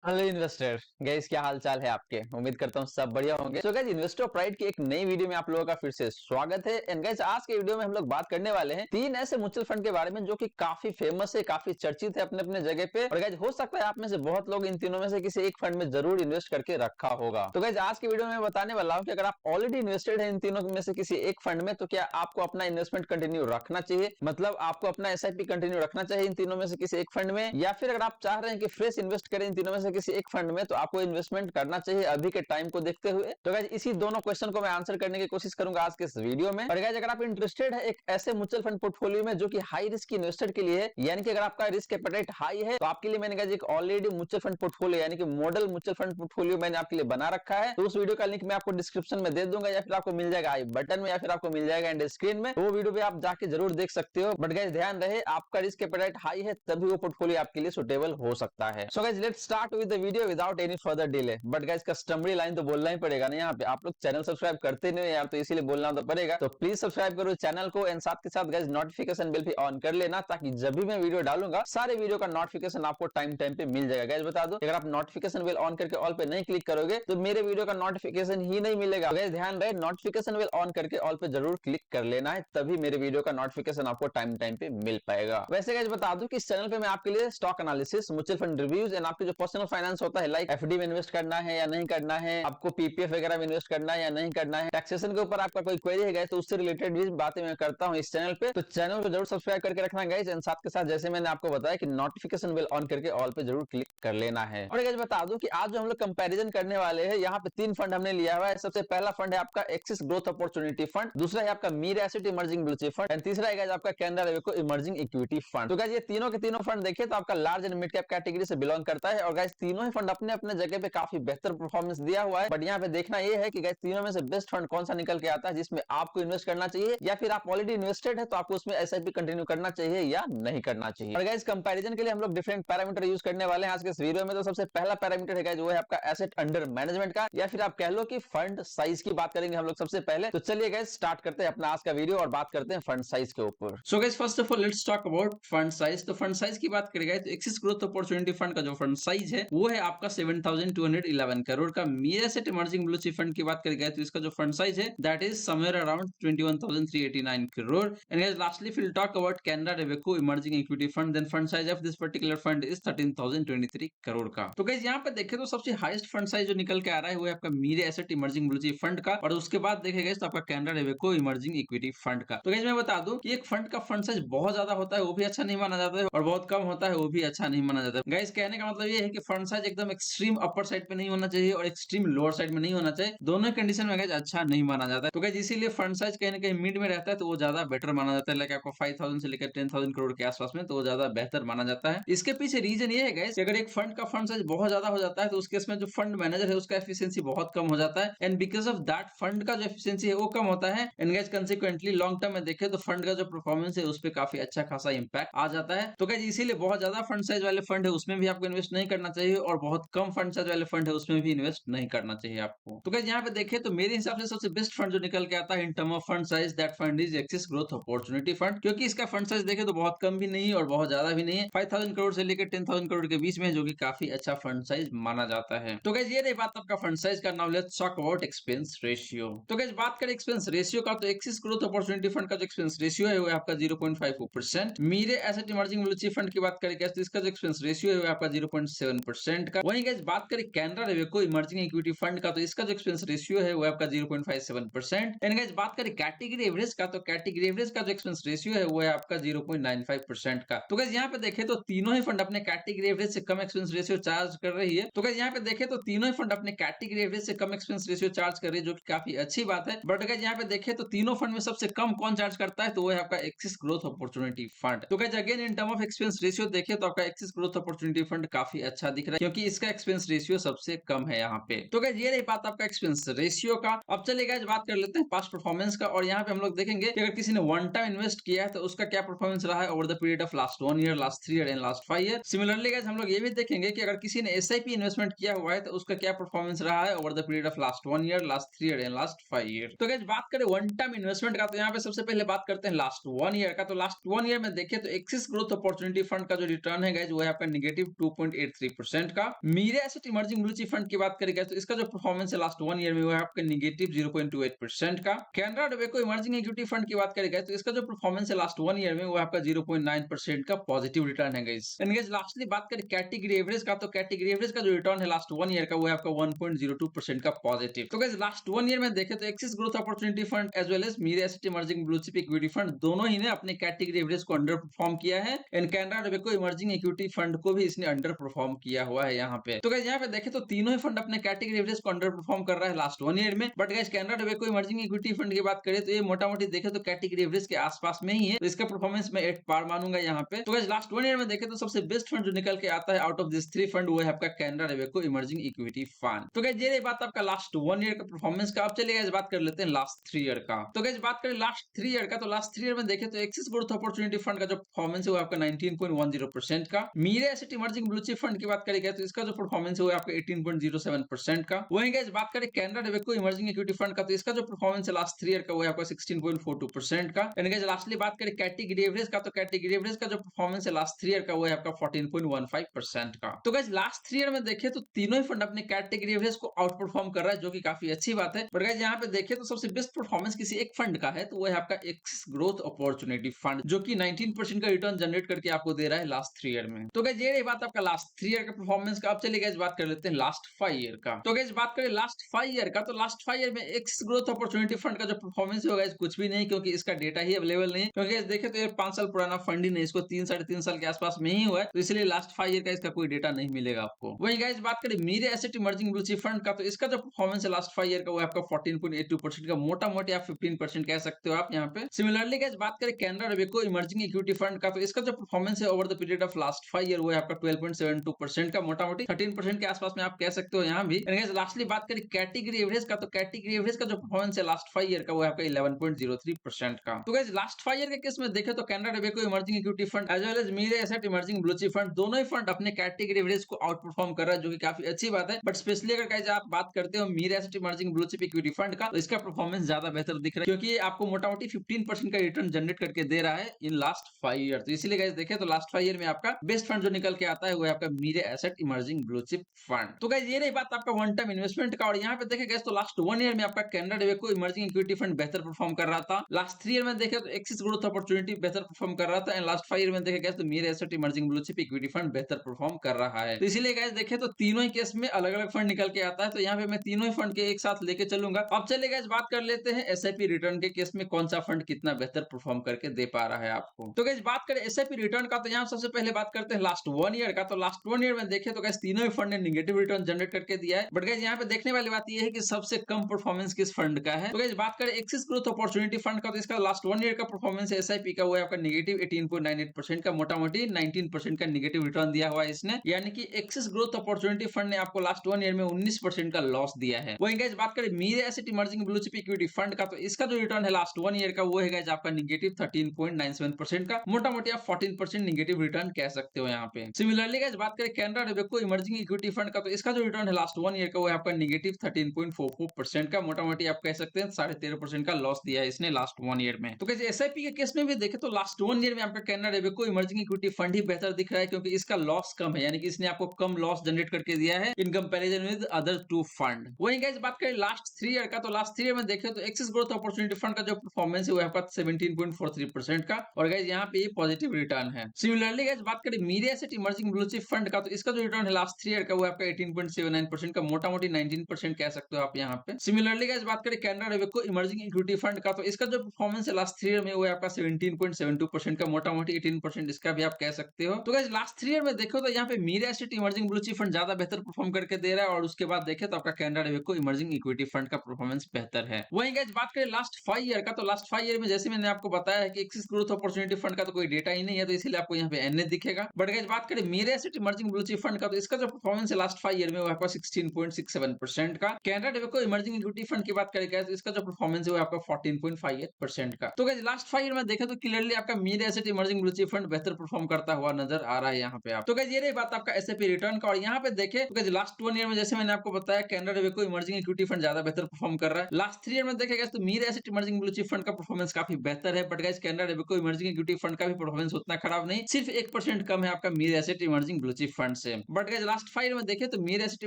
Hello investor guys, क्या हाल चाल है आपके। उम्मीद करता हूँ सब बढ़िया होंगे। सो गाइस, इन्वेस्टर प्राइड की एक नई वीडियो में आप लोगों का फिर से स्वागत है। एंड गाइस, आज के वीडियो में हम लोग बात करने वाले हैं तीन ऐसे म्यूचुअल फंड के बारे में जो कि काफी फेमस है, काफी चर्चित है अपने अपने जगह पे। और गाइस, हो सकता है आप में से बहुत लोग इन तीनों में से किसी एक फंड में जरूर इन्वेस्ट करके रखा होगा। तो गाइस, आज की वीडियो में मैं बताने वाला हूँ कि अगर आप ऑलरेडी इन्वेस्टेड है इन तीनों में से किसी एक फंड में, तो क्या आपको अपना इन्वेस्टमेंट कंटिन्यू रखना चाहिए, मतलब आपको अपना एसआईपी कंटिन्यू रखना चाहिए इन तीनों में से किसी एक फंड में, या फिर अगर आप चाह रहे हैं कि फ्रेश इन्वेस्ट करें इन तीनों में से किसी एक फंड में, तो आपको इन्वेस्टमेंट करना चाहिए अभी के टाइम को देखते हुए। तो गाइस, इसी दोनों क्वेश्चन को मैं आंसर करने की कोशिश करूंगा आज के इस वीडियो में। और गाइस, अगर आप इंटरेस्टेड है एक ऐसे म्यूचुअल फंड पोर्टफोलियो में जो कि हाई रिस्क इन्वेस्टर के लिए है, यानी कि अगर आपका रिस्क एपेटाइट हाई है, तो आपके लिए मैंने गाइस एक ऑलरेडी म्यूचुअल फंड पोर्टफोलियो यानी कि मॉडल म्यूचुअल फंड पोर्टफोलियो मैंने आपके लिए बना रखा है। तो उस वीडियो का लिंक मैं आपको डिस्क्रिप्शन में दे दूंगा, या फिर आपको मिल जाएगा आई बटन में, या फिर आपको मिल जाएगा एंड स्क्रीन में। तो वो वीडियो भी आप जाके जरूर देख सकते हो। बट गाइस, ध्यान रहे आपका रिस्क एपेटाइट हाई है तभी वो पोर्टफोलियो आपके लिए सुटेबल हो सकता है। So guys, let's start with the video without any further delay. But guys, customary line तो बोलना ही पड़ेगा ना यहाँ पे। आप लोग चैनल सब्सक्राइब करते नहीं यार, तो इसीलिए बोलना तो पड़ेगा। तो प्लीज सब्सक्राइब करो चैनल को, एंड साथ के साथ गाइस नोटिफिकेशन बेल भी ऑन कर लेना, ताकि जब भी मैं वीडियो डालूंगा सारे वीडियो का नोटिफिकेशन आपको टाइम टाइम पे मिल जाएगा। गाइस बता दो, अगर आप नोटिफिकेशन बेल ऑन करके ऑल पे नहीं क्लिक करोगे तो मेरे वीडियो का नोटिफिकेशन ही नहीं मिलेगा। गाइस ध्यान रहे, नोटिफिकेशन बेल ऑन करके ऑल पे जरूर क्लिक कर लेना है, तभी मेरे वीडियो का नोटिफिकेशन आपको टाइम टाइम पे मिल पाएगा। वैसे गाइस बता दूं कि इस चैनल पे मैं आपके लिए stock analysis, mutual fund reviews and आपके जो पर्सनल फाइनेंस होता है, लाइक एफडी में इन्वेस्ट करना है या नहीं करना है, आपको पीपीएफ वगैरह में इन्वेस्ट करना है या नहीं करना है, टैक्सेशन के ऊपर आपका कोई क्वेरी है गाइस, तो उससे रिलेटेड भी बातें मैं करता हूं इस चैनल पे। तो चैनल को जरूर सब्सक्राइब करके रखना गाइस, एंड साथ के साथ जैसे मैंने आपको बताया कि नोटिफिकेशन बेल ऑन करके ऑल पे जरूर क्लिक कर लेना है। और गाइस बता दूं कि आज जो हम लोग कंपैरिजन करने वाले हैं, यहाँ पे तीन फंड हमने लिया हुआ है। सबसे पहला फंड है आपका एक्सिस ग्रोथ अपॉर्चुनिटी फंड, दूसरा है आपका Mir asset emerging blue chip fund, and तीसरा है गाइस आपका Canara Robeco emerging equity fund. तो गाइस, ये तीनों के तीनों फंड देखिए तो आपका large and mid cap category से बिलोंग करता है। और गाइस, तीनों ही फंड अपने अपने जगह पे काफी बेहतर परफॉर्मेंस दिया हुआ है। बट यहाँ पे देखना ये है कि गाइस, तीनों में से बेस्ट फंड कौन सा निकल के आता है जिसमें आपको इन्वेस्ट करना चाहिए, या फिर आप ऑलरेडी इन्वेस्टेड है तो आपको उसमें एसआईपी कंटिन्यू करना चाहिए या नहीं करना चाहिए। और गाइस, कंपैरिजन के लिए हम लोग डिफरेंट पैरामीटर यूज करने वाले हैं आज के इस वीडियो में। तो सबसे पहला पैरामीटर है गाइस, वो है आपका एसेट अंडर मैनेजमेंट का, या फिर आप कह लो कि फंड साइज की बात करेंगे हम लोग सबसे पहले। तो चलिए गाइस, स्टार्ट करते हैं अपना आज का वीडियो और बात करते हैं फंड साइज के ऊपर। So guys first of all let's talk about fund size. तो फंड साइज की बात करेंगे तो एक्सिस ग्रोथ अपॉर्चुनिटी फंड का जो फंड साइज है वो है आपका 7211 करोड़ का। Mirae asset emerging blue chip fund की बात करेंगे तो इसका जो फंड साइज है that is somewhere around 21389 crore. And guys lastly will talk about Canara Robeco emerging equity fund, then fund size of this particular fund is 13023 crore का। तो गाइस यहाँ पे देखें तो सबसे हाईएस्ट फंड साइज जो निकल के आ रहा है वो है आपका Mir asset emerging blue chip fund का, और उसके बाद देखेगा तो आपका Canara Robeco emerging equity fund का। तो गाइस मैं बता दूं कि एक फंड का फंड साइज बहुत ज्यादा होता है वो भी अच्छा नहीं माना जाता है, और बहुत कम होता है वो भी अच्छा नहीं माना जाता है। गाइस कहने का मतलब ये है कि फंड साइज एकदम एक्सट्रीम अपर साइड पे नहीं होना चाहिए और एक्सट्रीम लोअर साइड में नहीं होना चाहिए। दोनों कंडीशन में गाइस अच्छा नहीं माना जाता है। तो गाइस इसीलिए फंड साइज कहीं ना कहीं मिड में रहता है तो वो ज्यादा बेटर माना जाता है। लाइक आपको 5000 से लेकर 10000 करोड़ के आसपास में, तो वो ज्यादा बेहतर माना जाता है। इसके पीछे रीजन ये है गाइस कि अगर एक फंड का फंड साइज बहुत ज्यादा हो जाता है तो उसके इसमें जो फंड मैनेजर है उसका एफिशिएंसी बहुत कम हो जाता है, and because of that fund का जो एफिशिएंसी है वो कम होता है। And guys consequently long term में देखें तो फंड का जो परफॉर्मेंस है उस पर काफी अच्छा खासा इंपैक्ट आ जाता है। तो गाइस इसीलिए बहुत ज्यादा फंड साइज वाले फंड है उसमें भी आपको इन्वेस्ट नहीं करना चाहिए, और बहुत कम फंड साइज वाले फंड है उसमें भी इन्वेस्ट नहीं करना चाहिए आपको। तो गाइस यहाँ पे देखें तो मेरे हिसाब से सबसे बेस्ट फंड जो निकल के आता है in term of fund size, that fund is axis growth opportunity fund, क्योंकि इसका फंड साइज देखें तो बहुत कम भी नहीं है और बहुत ज्यादा भी नहीं है। 5000 करोड़ से लेकर 10000 करोड़ के बीच में, जो कि काफी अच्छा फंड साइज माना जाता है। तो गाइस ये रही बात आपका फंड साइज का। Now let's talk about expense ratio. तो गाइस बात करें एक्सपेंस रेशियो का, तो एक्सिस ग्रोथ अपॉर्चुनिटी फंड का जो एक्सपेंस रेशियो है वो है आपका 0.54%। Mirae asset emerging blue chip fund की बात करें तो इसका जो एक्सपेंस रेशियो है वो आपका 0.7% का। वहीं गाइस बात करें Canara Robeco emerging equity fund का, तो इसका जो एक्सपेंस रेशियो है वो आपका 0.57%। एंड गाइस बात करें कैटेगरी एवरेज का, तो कैटेगरी एवरेज का जो एक्सपेंस रेशियो है वो है आपका 0.95% का। तो गाइस यहाँ पे देखें तो तीनों ही फंड अपने कैटेगरी एवरेज से कम एक्सपेंस रेशियो चार्ज कर रही है। तो गाइस यहाँ पे देखें तो तीनों ही फंड अपने कैटेगरी एवरेज से कम एक्सपेंस रेशियो चार्ज कर रही है, जो कि काफी अच्छी बात है। बट गाइस यहाँ पे देखें तो तीनों फंड में सबसे कम कौन चार्ज करता है, तो वो है आपका एक्सिस ग्रोथ अपॉर्चुनिटी फंड। तो guys again in term of expense ratio देखें तो आपका एक्सिस ग्रोथ अपॉर्चुनिटी फंड काफी अच्छा दिख रहा है, क्योंकि इसका एक्सपेंस रेशियो सबसे कम है यहाँ पे। तो गाइस ये रही बात आपका एक्सपेंस रेशियो का। अब चलिए गाइस बात कर लेते हैं पास्ट परफॉर्मेंस का, और यहाँ पे हम लोग देखेंगे कि अगर किसी ने वन टाइम इन्वेस्ट किया है तो उसका क्या परफॉर्मेंस रहा है over the period of last 1 year, last 3 year and last 5 year. Similarly guys हम लोग ये भी देखेंगे कि अगर किसी ने एसआईपी इन्वेस्टमेंट किया हुआ है तो उसका क्या परफॉर्मेंस रहा है over the period of last 1 year, last 3 year and last 5 year. तो गाइस बात करें वन टाइम इन्वेस्टमेंट का, तो यहाँ पे सबसे पहले बात करते हैं लास्ट 1 ईयर का। तो लास्ट 1 ईयर में देखें तो एक्सिस ग्रोथ अपॉर्चुनिटी फंड का जो रिटर्न है गाइस वो है आपका -2.83%। 0.9% का। Mirae asset emerging blue chip fund की बात करेंगे तो इसका जो परफॉर्मेंस है लास्ट 1 ईयर में वो है आपका नेगेटिव 0.28% का। Canara Robeco emerging equity fund की बात करेंगे तो इसका जो परफॉर्मेंस है लास्ट 1 ईयर में वो आपका 0.9% का पॉजिटिव रिटर्न है गाइस। एंड गाइस लास्टली बात करें कैटेगरी एवरेज का, तो कैटेगरी एवरेज का जो रिटर्न है लास्ट 1 ईयर का वो है आपका 1.02% का पॉजिटिव। तो गाइस लास्ट 1 ईयर में देखें तो Axis growth opportunity fund as well as Mirae asset emerging blue chip equity fund दोनों ही ने अपने कैटेगरी एवरेज को अंडर परफॉर्म किया है। And Canara Robeco emerging equity fund को भी इसने अंडर परफॉर्म किया हुआ है यहाँ पे। तो गाइस यहाँ पे देखें तो तीनों ही फंड अपने कैटेगरी एवरेज को अंडर परफॉर्म कर रहा है लास्ट 1 ईयर में। But guys Canara Robeco emerging equity fund की बात करें तो ये मोटा मोटी देखें तो कैटेगरी एवरेज के आसपास में ही है, तो इसका परफॉर्मेंस मैं 8 पार मानूंगा यहाँ पे। तो गाइस लास्ट 1 ईयर में देखें तो सबसे बेस्ट फंड जो निकल के आता है आउट ऑफ दिस 3 फंड वो है आपका Canara Robeco emerging equity fund. तो गाइस ये बात आपका लास्ट 1 ईयर का परफॉर्मेंस का। अब चलिए गाइस बात कर लेते हैं लास्ट 3 ईयर का। तो गाइस बात करें लास्ट 3 ईयर का, तो लास्ट 3 ईयर में देखें तो एक्सिस ग्रोथ अपॉर्चुनिटी फंड का जो परफॉर्मेंस है वो आपका 19.10% का। Mirae asset emerging blue chip fund की बात करेंगे तो इसका जो परफॉर्मेंस है वो आपका 18.07% का। वहीं गाइस बात करें Canara Robeco emerging equity fund का, तो इसका जो परफॉर्मेंस है लास्ट 3 ईयर का वो है आपका 16.42% का। एंड गाइस लास्टली बात करें कैटेगरी एवरेज का, तो कैटेगरी एवरेज का जो परफॉर्मेंस है लास्ट 3 ईयर का वो है आपका 14.15% का। तो गाइस लास्ट 3 ईयर में देखें तो तीनों ही फंड अपने कैटेगरी एवरेज को आउट परफॉर्म कर रहा है, जो कि काफी अच्छी बात है। बट गाइस यहाँ पे देखें तो सबसे बेस्ट परफॉर्मेंस किसी एक फंड का है, तो वो है आपका एक्सिस ग्रोथ अपॉर्चुनिटी फंड, जो कि 19% का रिटर्न जनरेट करके आपको दे रहा है लास्ट 3 ईयर में। तो गाइस ये रही बात आपका लास्ट 3 ईयर का परफॉर्मेंस का। अब चलिए गाइस बात कर लेते हैं लास्ट 5 ईयर का। तो गाइस बात करें लास्ट 5 ईयर का, तो लास्ट 5 ईयर में एक्सिस ग्रोथ अपॉर्चुनिटी फंड का जो परफॉर्मेंस होगा इस कुछ भी नहीं, क्योंकि इसका डेटा ही अवेलेबल नहीं है। क्योंकि देखें तो ये 5 साल पुराना फंड ही नहीं, इसको 3 साढ़े 3 साल के आसपास में ही हुआ है, तो इसलिए लास्ट 5 ईयर का इसका कोई डेटा नहीं मिलेगा आपको। वहीं गाइस बात करें Mirae asset emerging blue chip fund का, तो इसका जो परफॉर्मेंस है लास्ट 5 ईयर का वो आपका 14.82% का, मोटा मोटी आप 15% कह सकते हो आप यहाँ पे। सिमिलरली गाइस बात करें Canara Robeco emerging equity fund का, तो इसका जो परफॉर्मेंस है over the period of last 5 year वो है आपका 12.72% का, मोटा मोटी 13% के आसपास में आप कह सकते हो यहाँ भी। लास्टली बात करें कैटेगरी एवरेज का, तो कैटेगरी एवरेज का जो परफॉर्मेंस है लास्ट 5 ईयर का वो है आपका 11.03% का। तो गाइस लास्ट 5 ईयर के केस में देखें तो Canara Robeco emerging equity fund as well as Mirae asset emerging blue chip fund दोनों ही फंड अपने कैटेगरी एवरेज को आउट परफॉर्म कर रहा है, जो कि काफी अच्छी बात है। बट स्पेशली अगर गाइस आप बात करते हो Mirae asset emerging blue chip equity fund का, तो इसका परफॉर्मेंस ज्यादा बेहतर दिख रहा है, क्योंकि ये आपको मोटा मोटी 15% का रिटर्न जनरेट करके दे रहा है इन लास्ट 5 ईयर। तो इसीलिए गाइस देखें तो लास्ट 5 ईयर में आपका बेस्ट फंड जो निकल के आता है वो है आपका Mirae asset emerging blue chip fund. तो गाइस ये रही बात आपका वन टाइम इन्वेस्टमेंट का। और यहाँ पे देखें गाइस तो लास्ट 1 ईयर में आपका Canara Robeco emerging equity fund बेहतर परफॉर्म कर रहा था। लास्ट 3 ईयर में देखें तो एक्सिस ग्रोथ अपॉर्चुनिटी बेहतर परफॉर्म कर रहा था, एंड लास्ट 5 ईयर में देखें गाइस तो Mirae asset emerging blue chip equity fund बेहतर परफॉर्म कर रहा है। तो इसीलिए गाइस देखें तो तीनों ही केस में अलग अलग फंड निकल के आता है, तो यहाँ पे मैं तीनों ही फंड के एक साथ लेके चलूंगा। अब चलिए गाइस बात कर लेते हैं एसआईपी रिटर्न के केस में कौन सा फंड कितना बेहतर परफॉर्म करके दे पा रहा है आपको। तो गाइस बात करें एसआईपी रिटर्न का, तो यहाँ सबसे पहले बात करते हैं लास्ट 1 ईयर का। तो लास्ट 1 ईयर में देखें तो गाइस तीनों ही फंड ने नेगेटिव रिटर्न जनरेट करके दिया है। बट गाइस यहाँ पे देखने वाली बात यह है कि सबसे कम परफॉर्मेंस किस फंड का है। तो गाइस बात करें एक्सिस ग्रोथ अपॉर्चुनिटी फंड का, तो इसका लास्ट 1 ईयर का परफॉर्मेंस एसआईपी का वो है आपका नेगेटिव 18.98% का, मोटा मोटी 19% का नेगेटिव रिटर्न दिया हुआ है इसने। यानी कि एक्सिस ग्रोथ अपॉर्चुनिटी फंड ने आपको लास्ट 1 ईयर में 19% का लॉस दिया है। वहीं गाइस बात करें Mirae asset emerging blue chip equity fund का, तो इसका जो रिटर्न है लास्ट 1 ईयर का वो है गाइस आपका नेगेटिव 13.97% का, मोटा मोटी आप 14% नेगेटिव रिटर्न कह सकते हो यहाँ पे। सिमिलरली गाइस बात करें Canara Robeco emerging equity fund का, तो इसका जो रिटर्न है लास्ट 1 ईयर का वो है आपका नेगेटिव 13.44% का, मोटा मोटी आप कह सकते हैं 13.5% का लॉस दिया है इसने लास्ट 1 ईयर में। तो गाइस एसआईपी के केस में भी देखें तो लास्ट 1 ईयर में आपका Canara Robeco emerging equity fund ही बेहतर दिख रहा है, क्योंकि इसका लॉस कम है, यानी कि इसने आपको कम लॉस जनरेट करके दिया है in comparison with other two fund. वहीं गाइस बात करें लास्ट 3 ईयर का, तो लास्ट 3 ईयर में देखें तो एक्सिस ग्रोथ अपॉर्चुनिटी फंड का जो परफॉर्मेंस है वो आपका 17.43% का, और गाइस यहाँ पे पॉजिटिव रिटर्न है। सिमिलरली गाइस बात करें Mirae asset emerging blue chip fund का, तो इसका जो रिटर्न है लास्ट 3 ईयर का वो आपका 18.79% का, मोटा मोटी 19% कह सकते हो आप यहाँ पे। सिमिलरली गाइस बात करें Canara Robeco emerging equity fund का, तो इसका जो परफॉर्मेंस है लास्ट 3 ईयर में वो है आपका 17.72% का, मोटा मोटी 18% इसका भी आप कह सकते हो। तो गाइस लास्ट 3 ईयर में देखो तो यहाँ पे Mirae asset emerging blue chip fund ज्यादा बेहतर परफॉर्म करके दे रहा है, और उसके बाद देखें तो आपका Canara Robeco emerging equity fund का परफॉर्मेंस बेहतर है। वहीं गाइस बात करें लास्ट 5 ईयर का, तो लास्ट 5 ईयर में जैसे मैंने आपको बताया है कि एक्सिस ग्रोथ अपॉर्चुनिटी फंड का तो कोई डेटा ही नहीं है, तो इसलिए आपको यहाँ पे एनए दिखेगा। बट गाइस बात करें Mirae asset emerging blue chip fund का, तो इसका जो परफॉर्मेंस है लास्ट 5 ईयर में वो आपका 16.67% का। Canara Robeco emerging equity fund की बात करेंगे तो इसका जो परफॉर्मेंस है वो आपका 14.58% का। तो गाइस लास्ट 5 ईयर में देखें तो क्लियरली आपका Mirae asset emerging blue chip fund बेहतर परफॉर्म करता हुआ नजर आ रहा है यहाँ पे आप। तो गाइस ये रही बात आपका एसआईपी रिटर्न का। और यहाँ पे देखें तो गाइस लास्ट 1 ईयर में जैसे मैंने आपको बताया Canara Robeco emerging equity fund ज्यादा बेहतर परफॉर्म कर रहा है। लास्ट 3 ईयर में देखेगा तो Mirae asset emerging blue chip fund का परफॉर्मेंस काफी बेहतर है, but guys Canara Robeco emerging equity fund का भी परफॉर्मेंस उतना खराब नहीं, सिर्फ 1% कम है आपका Mirae asset emerging blue chip fund same. But guys last 5 में देखें तो Mirae asset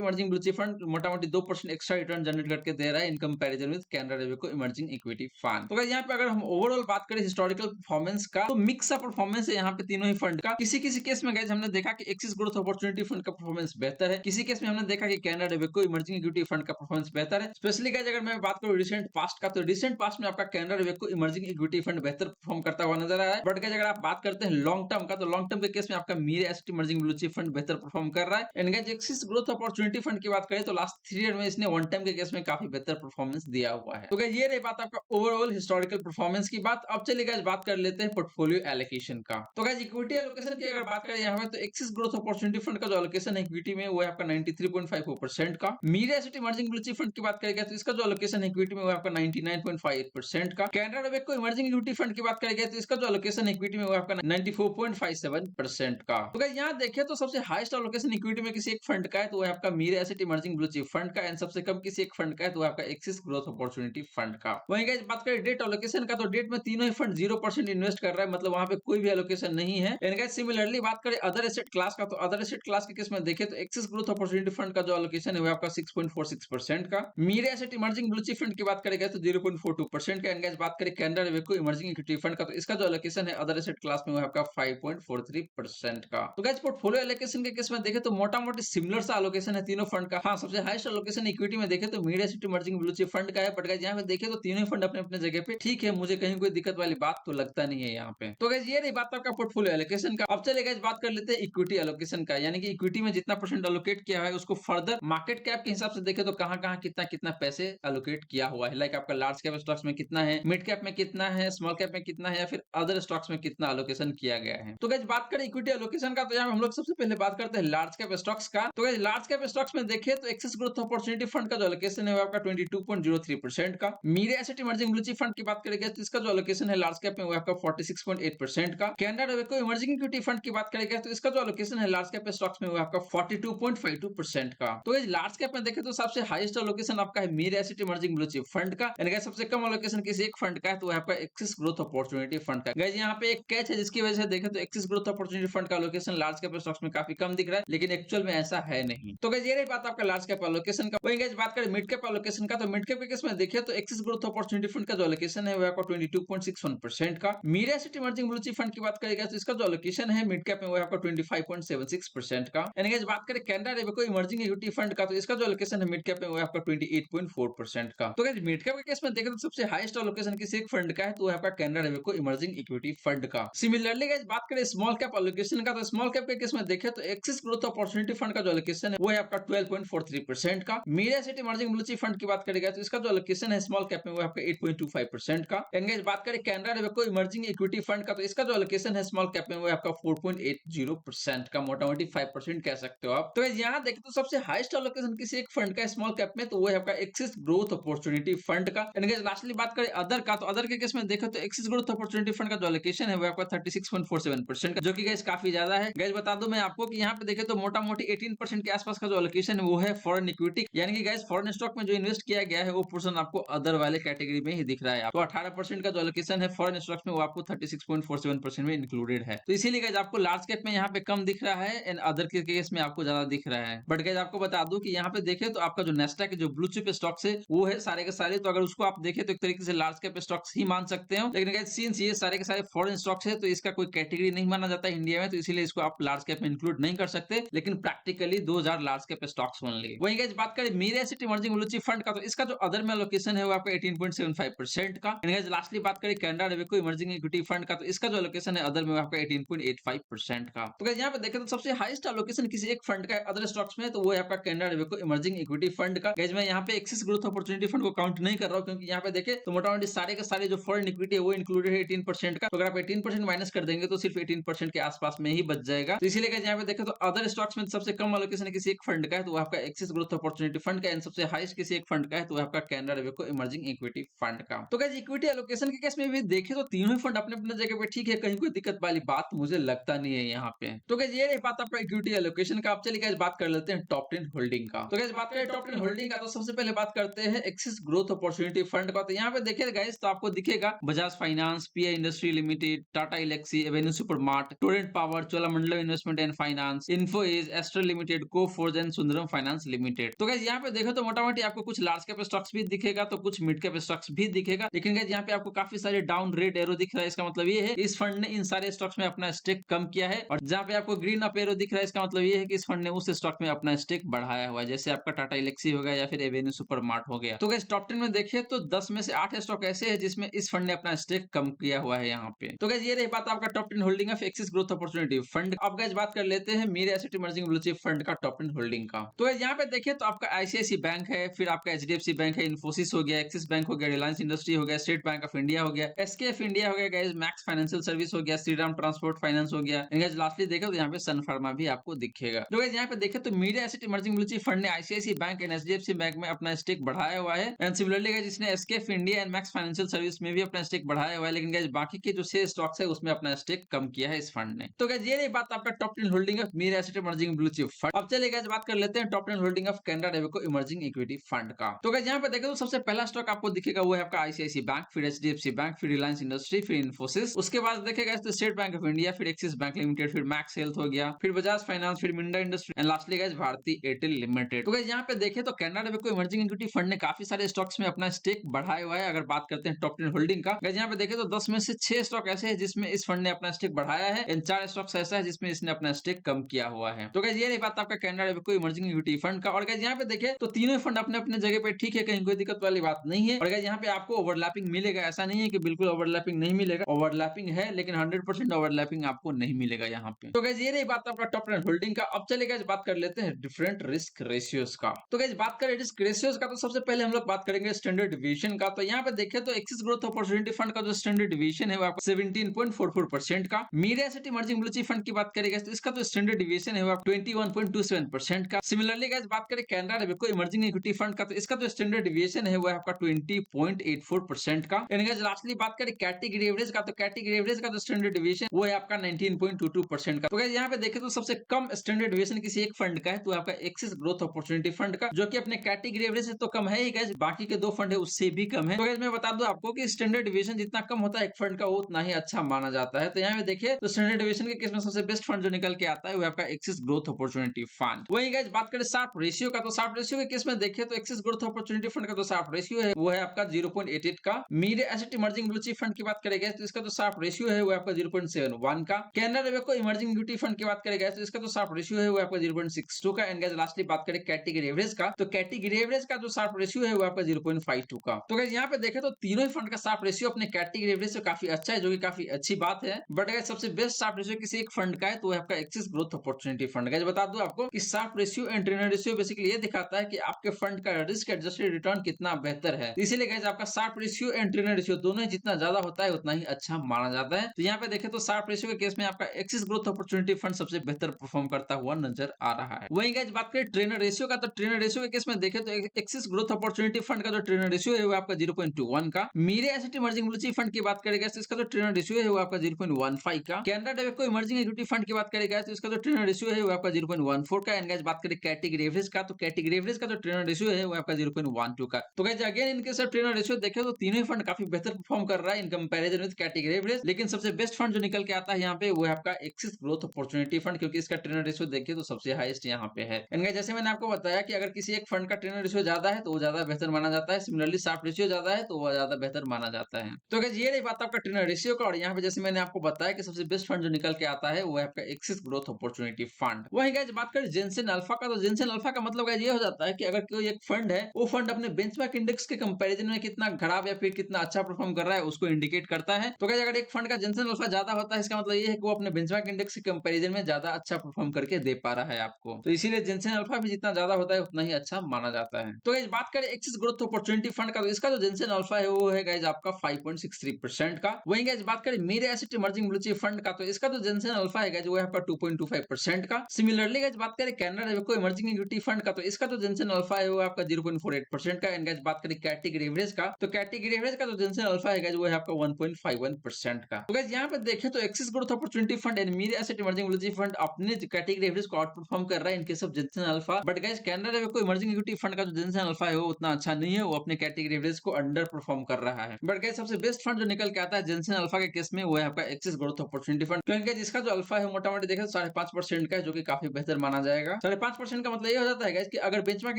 emerging blue chip fund मोटा-मोटी 2% एक्स्ट्रा रिटर्न जनरेट करके दे रहा है in comparison with Canara Robeco emerging equity fund. तो गाइस यहाँ पे अगर हम ओवरऑल बात करें हिस्टोरिकल परफॉर्मेंस का, तो मिक्स अप परफॉर्मेंस है यहाँ पे तीनों ही फंड का। किसी-किसी केस में गाइस हमने देखा कि एक्सिस ग्रोथ अपॉर्चुनिटी फंड का परफॉर्मेंस बेहतर है, किसी केस में हमने देखा कि Canara Robeco emerging equity fund का परफॉर्मेंस बेहतर है। स्पेशली गाइस अगर मैं बात करूं रिसेंट पास्ट का, तो रिसेंट पास्ट में आपका Canara Robeco emerging equity fund बेहतर परफॉर्म करता हुआ नजर आ रहा है। बट गाइस अगर आप बात करते हैं लॉन्ग टर्म का, तो लॉन्ग टर्म के केस में आपका Mirae asset emerging blue chip fund बेहतर परफॉर्म कर रहा है। And guys Axis growth opportunity fund की बात करें तो लास्ट 3 ईयर में इसने वन टाइम के केस में काफी बेहतर परफॉर्मेंस दिया हुआ है। तो गाइस ये रही बात आपका ओवरऑल हिस्टोरिकल परफॉर्मेंस की बात। अब चलिए गाइस बात कर लेते हैं पोर्टफोलियो एलोकेशन का। तो गाइस इक्विटी एलोकेशन की अगर बात करें यहाँ पे, तो एक्सिस ग्रोथ अपॉर्चुनिटी फंड का जो एलोकेशन है इक्विटी में वो है आपका 93.54% का। Mirae asset emerging blue chip fund की बात करेंगे तो इसका जो एलोकेशन है इक्विटी में वो है आपका 99.58% का। Canara Robeco emerging equity fund की बात करेंगे तो इसका जो एलोकेशन इक्विटी में वो है आपका 94.57% का। तो गाइस यहाँ देखें तो सबसे हाईएस्ट एलोकेशन इक्विटी में किसी एक फंड का है तो वो है आपका Mirae asset emerging blue chip fund का, एंड सबसे कम किसी एक फंड का है तो वो आपका एक्सिस ग्रोथ अपॉर्चुनिटी फंड का। वहीं गाइस बात करें डेट एलोकेशन का, तो डेट में तीनों ही फंड 0% इन्वेस्ट कर रहा है, मतलब वहां पे कोई भी एलोकेशन नहीं है। एंड गाइस सिमिलरली बात करें अदर एसेट क्लास का, तो अदर एसेट क्लास के केस में देखें तो एक्सिस ग्रोथ अपॉर्चुनिटी फंड का जो एलोकेशन है वो आपका 6.46% का। Mirae asset emerging blue chip fund की बात करेंगे तो 0.42% का। एंड गाइस बात करें Canara Robeco emerging equity fund का, तो इसका जो एलोकेशन है अदर एसेट क्लास में वो है आपका 5.43% का। तो गाइस पोर्टफोलियो एलोकेशन के केस में देखें तो मोटा-मोटी सिमिलर सा एलोकेशन है तीनों फंड का। हाँ, सबसे हाईएस्ट एलोकेशन इक्विटी में देखें तो Mirae asset emerging blue chip fund का है। बट गाइस यहाँ पे देखें तो तीनों ही फंड अपने-अपने जगह पे ठीक है, मुझे कहीं कोई दिक्कत वाली बात तो लगता नहीं है यहाँ पे। तो गाइस ये रही बात आपका पोर्टफोलियो एलोकेशन का। अब चलिए गाइस बात कर लेते हैं इक्विटी एलोकेशन का, यानी कि इक्विटी में जितना परसेंट एलोकेट किया है उसको फर्दर मार्केट कैप के हिसाब से देखें तो कहाँ-कहाँ कितना-कितना पैसे एलोकेट किया हुआ है। लाइक आपका लार्ज कैप स्टॉक्स में कितना है, मिड कैप में कितना है, स्मॉल कैप में कितना है, या फिर अदर स्टॉक्स में कितना एलोकेशन किया गया है। तो गाइस बात करें इक्विटी एलोकेशन का, तो यहाँ हम लोग सबसे पहले बात करते हैं लार्ज कैप स्टॉक्स का। तो गाइस लार्ज कैप स्टॉक्स में देखें तो एक्सिस ग्रोथ अपॉर्चुनिटी फंड का जो एलोकेशन है वो आपका 22.03% का। Mirae asset emerging blue chip fund की बात करेंगे तो इसका जो एलोकेशन है लार्ज कैप में वो आपका 46.8% का। Canara Robeco emerging equity fund की बात करेंगे तो इसका जो एलोकेशन है लार्ज कैप स्टॉक्स में वो आपका 42.52% का। तो गाइस लार्ज कैप में देखें तो सबसे हाईएस्ट एलोकेशन आपका है Mirae asset emerging blue chip fund का, यानी गाइस सबसे कम एलोकेशन किसी एक फंड का है तो वो आपका एक्सिस ग्रोथ अपॉर्चुनिटी फंड का। गाइस यहाँ पे एक कैच है जिसकी वजह से देखें तो एक्सिस ग्रोथ अपॉर्चुनिटी फंड का एलोकेशन लार्ज कैप स्टॉक्स में काफी कम दिख रहा है, लेकिन एक्चुअल में ऐसा है नहीं। तो गाइस ये रही बात आपका लार्ज कैप एलोकेशन का। वहीं गाइस बात करें मिड कैप एलोकेशन का, तो मिड कैप के केस में देखिए तो एक्सिस ग्रोथ अपॉर्चुनिटी फंड का जो एलोकेशन है वो आपका 22.61% का। Mirae asset emerging blue chip fund की बात करेंगे तो इसका जो एलोकेशन है मिड कैप में वो आपका 25.76% का। यानी गाइस बात करें Canara Robeco emerging equity fund का, तो इसका जो एलोकेशन है मिड कैप में वो आपका 28.4% का। तो गाइस मिड कैप के केस में देखें तो सबसे हाईएस्ट एलोकेशन किसी एक फंड का है तो वो आपका Canara Robeco emerging equity fund का। सिमिलरली गाइस बात करें स्मॉल कैप एलोकेशन का, तो स्मॉल कैप के केस में देखें तो एक्सिस ग्रोथ अपॉर्चुनिटी फंड का जो एलोकेशन है वो है आपका 12.43% का। Mirae asset emerging blue chip fund की बात करेंगे तो इसका जो एलोकेशन है स्मॉल कैप में वो आपका 8.25% का। एंड गाइस बात करें Canara Robeco emerging equity fund का, तो इसका जो एलोकेशन है स्मॉल कैप में वो आपका 4.80% का, मोटा-मोटी 5% कह सकते हो आप। तो गाइस यहाँ देखें तो सबसे हाईएस्ट एलोकेशन किसी एक फंड का स्मॉल कैप में, तो वो है आपका एक्सिस ग्रोथ अपॉर्चुनिटी फंड का। एंड गाइस लास्टली बात करें अदर का, तो अदर के केस में देखें तो एक्सिस ग्रोथ अपॉर्चुनिटी फंड का जो एलोकेशन है वो आपका 36.47% का, जो कि गाइस काफी ज्यादा है। गाइस बता दूं मैं आपको कि यहाँ पे देखें तो मोटा-मोटी 18% के आसपास का जो एलोकेशन है वो है फॉरेन इक्विटी, यानी कि गाइस फॉरेन स्टॉक में जो इन्वेस्ट किया गया है वो पोर्शन आपको अदर वाले कैटेगरी में ही दिख रहा है। तो 18% का जो एलोकेशन है फॉरेन स्टॉक्स में वो आपको 36.47% में इंक्लूडेड है। तो इसीलिए गाइस आपको लार्ज कैप में यहाँ पे कम दिख रहा है एंड अदर के केस में आपको ज्यादा दिख रहा है। बट गाइस आपको बता दूं कि यहाँ पे देखें तो आपका जो नेस्डैक जो ब्लू चिप स्टॉक्स है वो है सारे के सारे, तो अगर उसको आप देखें तो एक तरीके से लार्ज कैप स्टॉक्स ही मान सकते हो। लेकिन गाइस सिंस ये सारे के सारे फॉरेन स्टॉक्स है तो इसका कोई कैटेगरी नहीं माना जाता है इंडिया में, तो इसीलिए इसको आप लार्ज कैप में इंक्लूड नहीं कर सकते, लेकिन practically 2000 large cap stocks only. वहीं गाइस बात करें Mirae asset emerging blue chip fund का, तो इसका जो अदर में एलोकेशन है वो आपका 18.75% का। एंड गाइस लास्टली बात करें Canara Robeco emerging equity fund का, तो इसका जो एलोकेशन है अदर में आपका 18.85% का। तो गाइस यहाँ पे देखें तो सबसे हाईएस्ट एलोकेशन किसी एक फंड का है अदर स्टॉक्स में, तो वो है आपका Canara Robeco emerging equity fund का। गाइस मैं यहाँ पे एक्सिस ग्रोथ अपॉर्चुनिटी फंड को काउंट नहीं कर रहा हूँ, क्योंकि यहाँ पे देखें तो मोटा-मोटी सारे के सारे जो फॉरेन इक्विटी है वो इंक्लूडेड है 18% का। तो अगर आप 18% माइनस कर देंगे तो सिर्फ 18% के आसपास में ही बच जाएगा। तो इसीलिए गाइस यहाँ पे देखें तो अदर स्टॉक्स में सबसे कम एलोकेशन किसी एक फंड का है तो वो आपका एक्सिस ग्रोथ अपॉर्चुनिटी फंड का, एंड सबसे हाईएस्ट किसी एक फंड का है तो वो आपका Canara Robeco emerging equity fund का। तो गाइस इक्विटी एलोकेशन के केस में भी देखें तो तीनों ही फंड अपने-अपने जगह पे ठीक है, कहीं कोई दिक्कत वाली बात मुझे लगता नहीं है यहाँ पे। तो गाइस ये रही बात आपका इक्विटी एलोकेशन का। अब चलिए गाइस बात कर लेते हैं टॉप 10 होल्डिंग का। तो गाइस बात करें टॉप 10 होल्डिंग का, तो सबसे पहले बात करते हैं एक्सिस ग्रोथ अपॉर्चुनिटी फंड का। तो यहाँ पे देखिए गाइस तो आपको दिखेगा Bajaj Finance, PI Industry Limited, Tata Elxsi, Avenue Supermart, Torrent Power, Cholamandalam Investment and Finance, Finance, Info Edge, Astral Limited, Coforge and Sundaram Finance Limited. तो गाइस यहाँ पे देखो तो मोटामोटी आपको कुछ लार्ज कैप स्टॉक्स भी दिखेगा, तो कुछ मिड कैप स्टॉक्स भी दिखेगा, लेकिन गाइस यहाँ पे आपको काफी सारे डाउन रेड एरो दिख रहा है। इसका मतलब ये है इस फंड ने इन सारे स्टॉक्स में अपना स्टेक कम किया है, और जहाँ पे आपको ग्रीन अप एरो दिख रहा है इसका मतलब ये है कि इस फंड ने उस स्टॉक में अपना स्टेक बढ़ाया हुआ है, जैसे आपका टाटा एलेक्सी हो गया या फिर एवेन्यू सुपरमार्ट हो गया। तो गाइस टॉप 10 में देखिए तो 10 में से 8 स्टॉक ऐसे हैं जिसमें इस फंड ने अपना स्टेक कम किया हुआ है यहाँ पे। तो गाइस ये रही बात आपका top 10 holding of axis growth opportunity fund. अब गाइस बात कर लेते हैं मेरे asset emerging blue chip fund का टॉप 10 होल्डिंग का। तो गाइस यहाँ पे देखिए तो आपका आईसीआईसी बैंक है, फिर आपका एचडीएफसी बैंक है, इन्फोसिस हो गया, एक्सिस बैंक हो गया, रिलायंस इंडस्ट्री हो गया, स्टेट बैंक ऑफ इंडिया हो गया, एसकेएफ इंडिया हो गया, गाइस मैक्स फाइनेंशियल सर्विस हो गया, श्रीराम ट्रांसपोर्ट फाइनेंस हो गया। गाइस लास्टली देखो तो यहाँ पे सन फार्मा भी आपको दिखेगा। तो गाइस यहाँ पे देखे तो Mirae asset emerging blue chip fund ने ICICI bank and HDFC bank में अपना स्टेक बढ़ाया हुआ है, एंड सिमिलरली गाइस इसने SKF India and Max financial service में भी अपना स्टेक बढ़ाया हुआ है, लेकिन गाइस बाकी के जो 6 स्टॉक्स है उसमें अपना स्टेक कम किया है इस फंड ने। तो गाइस ये रही बात आपका top 10 holding of Mirae asset emerging blue chip fund. अब चलिए गाइस बात कर लेते हैं टॉप 10 होल्डिंग ऑफ कैनरा डेवेको इमर्जिंग इक्विटी फंड का। तो गाइस यहाँ पे देखें तो सबसे पहला स्टॉक आपको दिखेगा वो है आपका आईसीआईसी बैंक, फिर एचडीएफसी बैंक, फिर रिलायंस इंडस्ट्री, फिर इन्फोसिस। उसके बाद देखेगा तो स्टेट बैंक ऑफ इंडिया, फिर एक्सिस बैंक लिमिटेड, फिर मैक्स हेल्थ हो गया, फिर बजाज फाइनेंस, फिर Minda Industry and lastly guys Bharti Airtel Limited. तो गाइस यहाँ पे देखें तो कैनरा डेवेको इमर्जिंग इक्विटी फंड ने काफी सारे स्टॉक्स में अपना स्टेक बढ़ाया हुआ है। अगर बात करते हैं टॉप 10 होल्डिंग का, गाइस यहाँ पे देखें तो 10 में से 6 स्टॉक ऐसे हैं जिसमें इस फंड ने अपना स्टेक बढ़ाया है, एंड 4 स्टॉक्स ऐसा है जिसमें इसने अपना स्टेक कम किया हुआ है। तो गाइस ये रही बात आपका कैनरा डेवेको इमर्जिंग इक्विटी फंड का। और गाइस यहाँ पे देखें तो तीनों फंड अपने अपने जगह पे ठीक है, कहीं कोई दिक्कत वाली बात नहीं है। और गाइस यहाँ पे आपको ओवरलैपिंग मिलेगा, ऐसा नहीं है कि बिल्कुल ओवरलैपिंग नहीं मिलेगा, ओवरलैपिंग है लेकिन 100% ओवरलैपिंग आपको नहीं मिलेगा यहाँ पे। तो गाइस ये रही बात आपका टॉप 10 होल्डिंग का। अब चलिए गाइस बात कर लेते हैं डिफरेंट रिस्क रेशियोज का। तो गाइस बात करें रिस्क रेशियोज का तो सबसे पहले हम लोग बात करेंगे स्टैंडर्ड डिवीजन का। तो यहाँ पे देखें तो एक्सिस ग्रोथ अपॉर्चुनिटी फंड का जो स्टैंडर्ड डिवीजन है वो आपका 17.44% का। Media asset emerging blue chip fund की बात करेंगे तो इसका जो स्टैंडर्ड डिवीजन है वो 21.27% का। सिमिलरली गाइस बात करें कैनरा डेवेको इमर्जिंग इक्विटी फंड का, तो इसका जो स्टैंडर्ड डिवीजन है वो है आपका 20.84% का। एंड गाइस लास्टली बात करें कैटेगरी एवरेज का, तो कैटेगरी एवरेज का जो स्टैंडर्ड डिवीजन वो है आपका 19.22% का। तो गाइस यहाँ पे देखें तो सबसे कम स्टैंडर्ड डिवीजन किसी एक फंड का है तो आपका एक्सिस ग्रोथ अपॉर्चुनिटी फंड का, जो कि अपने कैटेगरी एवरेज से तो कम है ही गाइस, बाकी के 2 फंड है उससे भी कम है। तो गाइस मैं बता दूं आपको कि स्टैंडर्ड डिवीजन जितना कम होता है एक फंड का उतना ही अच्छा माना जाता है। तो यहाँ पे देखिए तो स्टैंडर्ड डिवीजन के केस में सबसे बेस्ट फंड जो निकल के आता है वो आपका एक्सिस ग्रोथ अपॉर्चुनिटी फंड। वही गाइस बात करें शार्प रेशियो का, तो शार्प रेशियो के केस में देखिए तो एक्सिस ग्रोथ अपॉर्चुनिटी फंड का जो शार्प रेशियो है वो है आपका 0.88 का। Media asset emerging blue chip fund की बात करेंगे तो इसका जो शार्प रेशियो है वो आपका 0.71 का। कैनरा डेवेको इमर्जिंग इक्विटी फंड की बात करेंगे तो इसका जो शार्प रेशियो है वो आपका 0.62 का। एंड गाइस लास्टली बात करें कैटेगरी एवरेज का, तो कैटेगरी एवरेज का जो शार्प रेशियो है वो आपका 0.52 का। तो गाइस यहाँ पे देखें तो तीनों ही फंड का शार्प रेशियो अपने कैटेगरी एवरेज से काफी अच्छा है, जो कि काफी अच्छी बात है। बट गाइस सबसे बेस्ट शार्प रेशियो किसी एक फंड का है तो वो है आपका Axis growth opportunity fund. Guys बता दूं आपको कि Sharpe ratio and trainer ratio basically ये दिखाता है कि आपके फंड का रिस्क एडजस्टेड रिटर्न कितना बेहतर है। इसीलिए गाइस आपका Sharpe ratio and trainer ratio दोनों ही जितना ज्यादा होता है उतना ही अच्छा माना जाता है। तो यहाँ पे देखें तो शार्प रेशियो के केस में आपका एक्सिस ग्रोथ अपॉर्चुनिटी फंड सबसे बेहतर परफॉर्म करता हुआ नजर आ रहा है। वहीं गाइस बात करें ट्रेनर रेशियो का, तो ट्रेनर रेशियो के केस में देखें तो एक्सिस ग्रोथ अपॉर्चुनिटी फंड का जो ट्रेनर रेशियो है वो आपका 0.21 का। Media asset emerging blue chip fund की बात करेंगे तो इसका जो ट्रेनर रेशियो है वो आपका 0.15 का। कैनरा डेवेको इमर्जिंग इक्विटी फंड की बात करेंगे तो इसका जो ट्रेनर रेशियो है वो आपका 0.14 का। एंड गाइस बात करें कैटेगरी एवरेज का, तो कैटेगरी एवरेज का जो ट्रेनर रेशियो है वो आपका 0.12 का। तो गाइस अगेन इनके सब ट्रेनर रेशियो देखें तो तीनों ही फंड काफी बेहतर परफॉर्म कर रहा है in comparison with category average. लेकिन सबसे बेस्ट फंड जो निकल के आता है यहाँ पे वो है आपका एक्सिस ग्रोथ अपॉर्चुनिटी फंड, क्योंकि इसका ट्रेनर रेशियो देखिए तो सबसे हाईएस्ट यहाँ पे है। एंड गाइस जैसे मैंने आपको बताया कि अगर किसी एक फंड का ट्रेनर रेशियो ज्यादा है तो वो ज्यादा बेहतर माना जाता है, सिमिलरली शार्प रेशियो ज्यादा है तो वो ज्यादा बेहतर माना जाता है। तो गाइस ये रही बात आपका ट्रेनर रेशियो का। और यहाँ पे जैसे मैंने आपको बताया कि सबसे बेस्ट फंड जो निकल के आता है वो है आपका एक्सिस ग्रोथ अपॉर्चुनिटी फंड। वही गाइस बात करें जेनसेन अल्फा का, तो जेनसेन अल्फा का मतलब गाइस ये हो जाता है कि अगर कोई एक फंड है वो फंड अपने बेंचमार्क इंडेक्स के कंपैरिजन में कितना खराब या फिर कितना अच्छा परफॉर्म कर रहा है उसको इंडिकेट करता है। तो गाइस अगर एक फंड का जेनसेन अल्फा ज्यादा होता है इसका मतलब ये है कि वो अपने बेंचमार्क इंडेक्स के कंपैरिजन में ज्यादा अच्छा परफॉर्म करके दे पा रहा है आपको। तो इसीलिए जेनसेन अल्फा भी जितना ज्यादा होता है उतना ही अच्छा माना जाता है। तो गाइस बात करें एक्सिस ग्रोथ अपॉर्चुनिटी फंड का, तो इसका जो जेनसेन अल्फा है वो है गाइस आपका 5.63% का। वहीं गाइस बात करें मेरे asset emerging blue chip fund का, तो इसका जो जेनसेन अल्फा है गाइस वो है आपका 2.25% का। सिमिलरली गाइस बात करें कैनरा डेवेको इमर्जिंग इक्विटी फंड का, तो इसका जो जेनसेन अल्फा है वो आपका 0.48% का। एंड गाइस बात करें कैटेगरी एवरेज का, तो कैटेगरी एवरेज का जो जेनसेन अल्फा है गाइस वो है आपका 1.51% का। तो गाइस यहाँ पे देखें तो Axis growth opportunity fund and Mirae asset emerging blue chip fund अपने कैटेगरी एवरेज को आउट परफॉर्म कर रहा है इनके सब Jensen alpha. But guys Canara डेवेको इमर्जिंग इक्विटी फंड का जो जेनसेन अल्फा है वो उतना अच्छा नहीं है, वो अपने कैटेगरी एवरेज को अंडर परफॉर्म कर रहा है। बट गाइस सबसे बेस्ट फंड जो निकल के आता है जेनसेन अल्फा के केस में वो है आपका एक्सिस ग्रोथ अपॉर्चुनिटी फंड, क्योंकि जिसका जो अल्फा है मोटा मोटी देखें तो 5% का है, जो कि काफी बेहतर माना जाएगा। 5.5% का मतलब ये हो जाता है गाइस कि अगर बेंचमार्क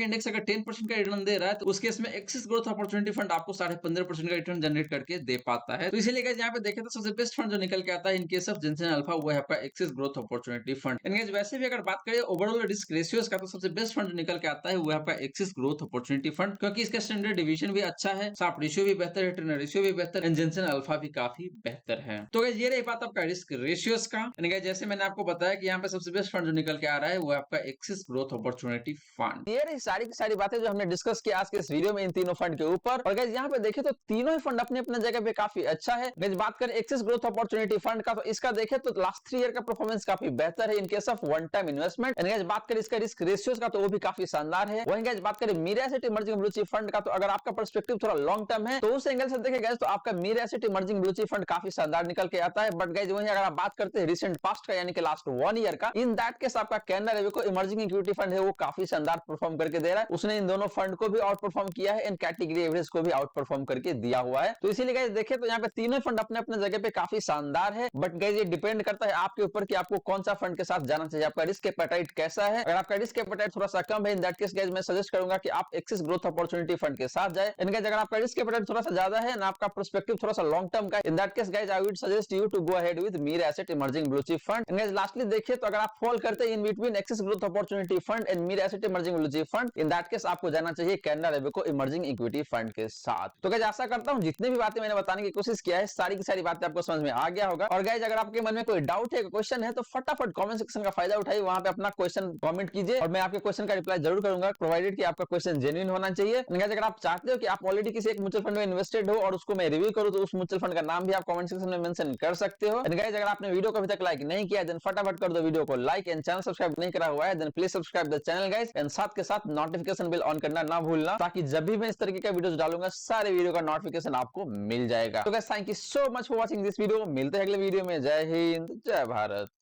इंडेक्स अगर 10% का रिटर्न दे रहा है, तो उस केस में एक्सिस ग्रोथ अपॉर्चुनिटी फंड आपको 15.5% का रिटर्न जनरेट करके दे पाता है। तो इसीलिए गाइस यहाँ पे देखें तो सबसे बेस्ट फंड जो निकल के आता है in case of Jensen alpha, वो है आपका Axis growth opportunity fund. And guys वैसे भी अगर बात करें ओवरऑल रिस्क रेशियोज का, तो सबसे बेस्ट फंड जो निकल के आता है वो है आपका एक्सिस ग्रोथ अपॉर्चुनिटी फंड, क्योंकि इसका स्टैंडर्ड डिवीजन भी अच्छा है, साप रेशियो भी बेहतर है, रिटर्न रेशियो भी बेहतर है, जेनसेन अल्फा भी काफी बेहतर है। तो गाइस ये रही बात आपका रिस्क रेशियोज का। एंड गाइस जैसे मैंने आपको बताया कि यहाँ पे सबसे बेस्ट फंड जो निकल के आ रहा है वो है आपका एक्सिस ग्रोथ अपॉर्चुनिटी फंड। ये रही सारी की सारी बातें जो हमने डिस्कस की आज के इस वीडियो में इन तीनों फंड के ऊपर। और गाइस यहाँ पे देखें तो तीनों ही फंड अपने अपने जगह पे काफी अच्छा है। गाइस बात करें एक्सिस ग्रोथ अपॉर्चुनिटी फंड का, तो इसका देखें तो लास्ट 3 ईयर का परफॉर्मेंस काफी बेहतर है in case of one time investment. And guys बात करें इसका रिस्क रेशियोज का, तो वो भी काफी शानदार है। वहीं गाइस बात करें Mirae asset emerging blue chip fund का, तो अगर आपका पर्सपेक्टिव थोड़ा लॉन्ग टर्म है तो उस एंगल से देखें गाइस तो आपका Mirae asset emerging blue chip fund काफी शानदार निकल के आता है। बट गाइस वहीं अगर आप बात करते हैं रिसेंट पास्ट का, यानी कि लास्ट 1 ईयर का, इन दैट केस आपका Canara Robeco emerging equity fund है वो काफी शानदार परफॉर्म करके दे रहा है। उसने इन दोनों फंड को भी आउट परफॉर्म किया है, इन कैटेगरी एवरेज को भी आउट परफॉर्म करके दिया हुआ है। तो इसीलिए गाइस देखें तो यहाँ पे तीनों फंड अपने अपने जगह पे काफी शानदार है। बट गाइस ये डिपेंड करता है आपके ऊपर कि आपको कौन सा फंड के साथ जाना चाहिए, आपका रिस्क एपेटाइट कैसा है। अगर आपका रिस्क एपेटाइट थोड़ा सा कम है, इन दैट केस गाइस मैं सजेस्ट करूंगा कि आप एक्सिस ग्रोथ अपॉर्चुनिटी फंड के साथ जाए। इन गाइस अगर आपका रिस्क एपेटाइट थोड़ा सा ज्यादा है ना, आपका पर्सपेक्टिव थोड़ा सा लॉन्ग टर्म का, in that case guys I would suggest you to go ahead with Mirae asset emerging blue chip fund. And guys lastly देखिए तो अगर आप फॉल करते हैं in between Axis growth opportunity fund and Mirae asset emerging blue chip fund, in that case आपको जाना चाहिए Canara Robeco emerging equity fund के साथ। तो गाइस आशा करता हूं जितने भी बातें मैंने बताने की कोशिश किया है सारी की सारी बातें आपको समझ में आ गया होगा। और गाइस अगर आपके मन में कोई डाउट है, क्वेश्चन है, तो फटाफट कमेंट सेक्शन का फायदा उठाइए, वहां पे अपना क्वेश्चन कमेंट कीजिए और मैं आपके क्वेश्चन का रिप्लाई जरूर करूंगा, प्रोवाइडेड कि आपका क्वेश्चन जेन्युइन होना चाहिए। गाइस अगर आप चाहते हो कि आप ऑलरेडी किसी एक म्यूचुअल फंड में इन्वेस्टेड हो और उसको मैं रिव्यू करूं, तो उस म्यूचुअल फंड का नाम भी आप कमेंट सेक्शन में मेंशन कर सकते हो। गाइस अगर आपने वीडियो को अभी तक लाइक नहीं किया देन फटाफट कर दो वीडियो को लाइक, एंड चैनल सब्सक्राइब नहीं करा हुआ है then please subscribe the channel guys, and साथ के साथ नोटिफिकेशन बेल ऑन करना ना भूलना, ताकि जब भी मैं इस तरीके का वीडियोस डालूंगा सारे वीडियो का नोटिफिकेशन आपको मिल जाएगा। तो guys thank you so much for watching this video, मिलते हैं अगले वीडियो में। जय हिंद, जय भारत।